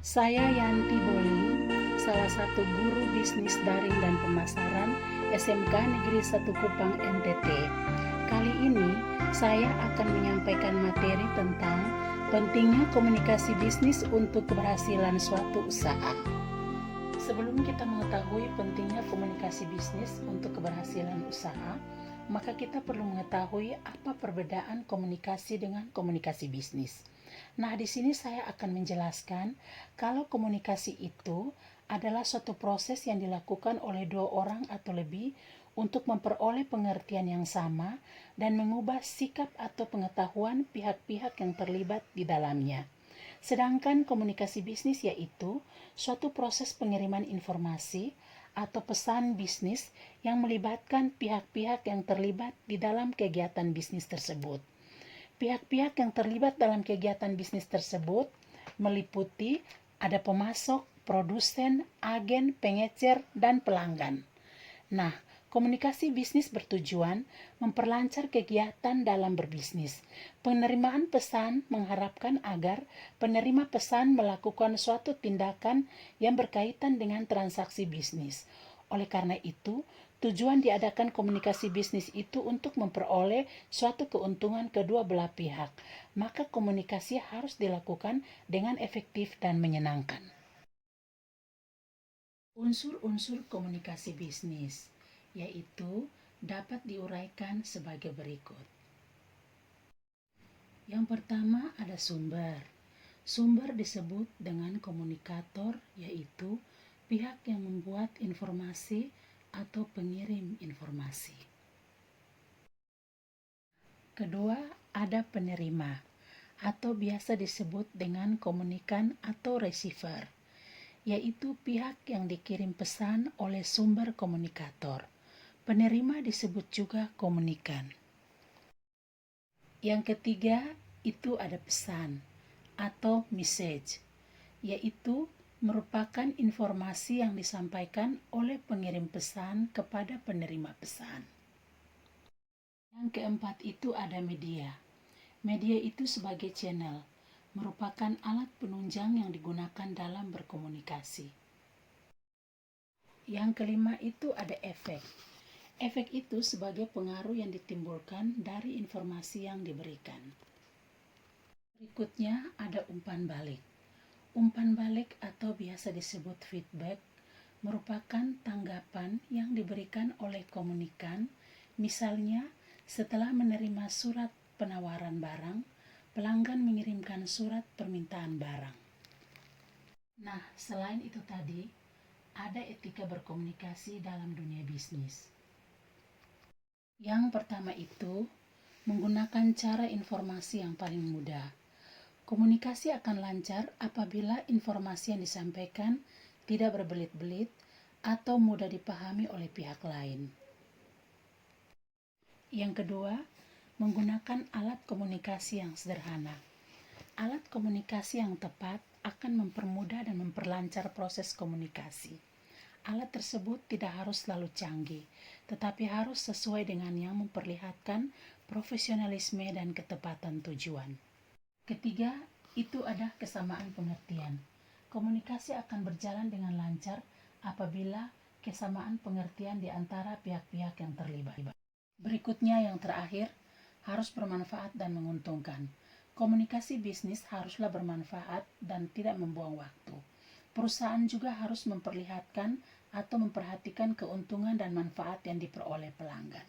Saya Yanti Boli, salah satu guru bisnis daring dan pemasaran SMK Negeri 1 Kupang NTT. Kali ini saya akan menyampaikan materi tentang pentingnya komunikasi bisnis untuk keberhasilan suatu usaha. Sebelum kita mengetahui pentingnya komunikasi bisnis untuk keberhasilan usaha, maka kita perlu mengetahui apa perbedaan komunikasi dengan komunikasi bisnis. Nah, di sini saya akan menjelaskan kalau komunikasi itu adalah suatu proses yang dilakukan oleh dua orang atau lebih untuk memperoleh pengertian yang sama dan mengubah sikap atau pengetahuan pihak-pihak yang terlibat di dalamnya. Sedangkan komunikasi bisnis yaitu suatu proses pengiriman informasi atau pesan bisnis yang melibatkan pihak-pihak yang terlibat di dalam kegiatan bisnis tersebut. Pihak-pihak yang terlibat dalam kegiatan bisnis tersebut meliputi ada pemasok, produsen, agen, pengecer, dan pelanggan. Nah, komunikasi bisnis bertujuan memperlancar kegiatan dalam berbisnis. Penerimaan pesan mengharapkan agar penerima pesan melakukan suatu tindakan yang berkaitan dengan transaksi bisnis. Oleh karena itu, tujuan diadakan komunikasi bisnis itu untuk memperoleh suatu keuntungan kedua belah pihak. Maka komunikasi harus dilakukan dengan efektif dan menyenangkan. Unsur-unsur komunikasi bisnis yaitu dapat diuraikan sebagai berikut. Yang pertama ada sumber. Sumber disebut dengan komunikator, yaitu pihak yang membuat informasi atau pengirim informasi. Kedua, ada penerima atau biasa disebut dengan komunikan atau receiver, yaitu pihak yang dikirim pesan oleh sumber komunikator. Penerima disebut juga komunikan. Yang ketiga, itu ada pesan atau message, yaitu merupakan informasi yang disampaikan oleh pengirim pesan kepada penerima pesan. Yang keempat, itu ada media. Media itu sebagai channel, merupakan alat penunjang yang digunakan dalam berkomunikasi. Yang kelima, itu ada efek. Efek itu sebagai pengaruh yang ditimbulkan dari informasi yang diberikan. Berikutnya ada umpan balik. Umpan balik atau biasa disebut feedback merupakan tanggapan yang diberikan oleh komunikan. Misalnya, setelah menerima surat penawaran barang, pelanggan mengirimkan surat permintaan barang. Nah, selain itu tadi, ada etika berkomunikasi dalam dunia bisnis. Yang pertama itu, menggunakan cara informasi yang paling mudah. Komunikasi akan lancar apabila informasi yang disampaikan tidak berbelit-belit atau mudah dipahami oleh pihak lain. Yang kedua, menggunakan alat komunikasi yang sederhana. Alat komunikasi yang tepat akan mempermudah dan memperlancar proses komunikasi. Alat tersebut tidak harus selalu canggih, tetapi harus sesuai dengan yang memperlihatkan profesionalisme dan ketepatan tujuan. Ketiga, itu ada kesamaan pengertian. Komunikasi akan berjalan dengan lancar apabila kesamaan pengertian di antara pihak-pihak yang terlibat. Berikutnya yang terakhir, harus bermanfaat dan menguntungkan. Komunikasi bisnis haruslah bermanfaat dan tidak membuang waktu. Perusahaan juga harus memperlihatkan atau memperhatikan keuntungan dan manfaat yang diperoleh pelanggan.